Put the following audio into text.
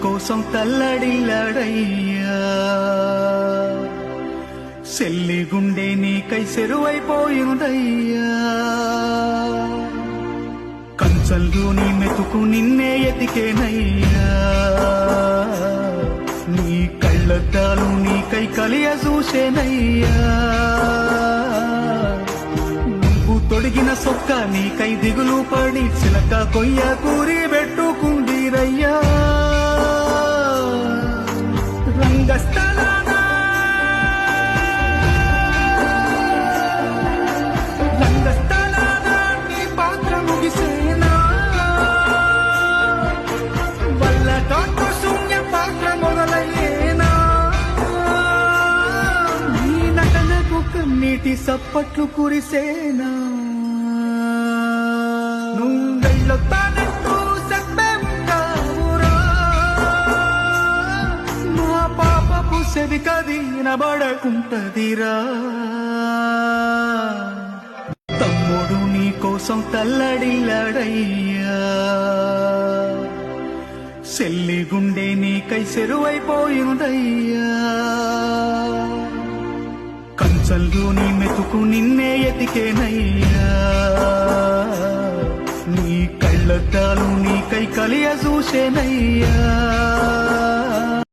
కోసం తల్లడిల్లాడయ్యా సెల్లి గుండె నీకై సెరువైపోయిందయ్యా కంచంలో నీ మెతుకు నిన్నే ఎతికేనయ్యా నీ కళ్ళద్దాలు నీకై కలియ చూసేనయ్యా నువ్వు తొడిగిన సొక్క నీకై దిగులు పడి చిలక కొయ్య కూరి పెట్టుకుందిరయ్యా రంగస్థలానా నీ పాత్ర ముగిసేనా వల్ల తోట శూన్య పాత్ర మొదలయ్యేనా నీ నటనకు కన్నీటి సప్పట్లు కురిసేనా నువ్వెళ్ళొత్తానంటూ చెప్పేవురా నా పాపపు సెవి కదినబడకుంటదిరా తమ్ముడు నీ కోసం తల్లడిల్లాడయ్యా సెల్లి గుండె నీకై సెరువైపోయిందయ్యా కంచంలో నీ మెతుకు నిన్నే ఎతికేనయ్యా నీ కళ్ళద్దాలు నీకై కలియ చూసేనయ్యా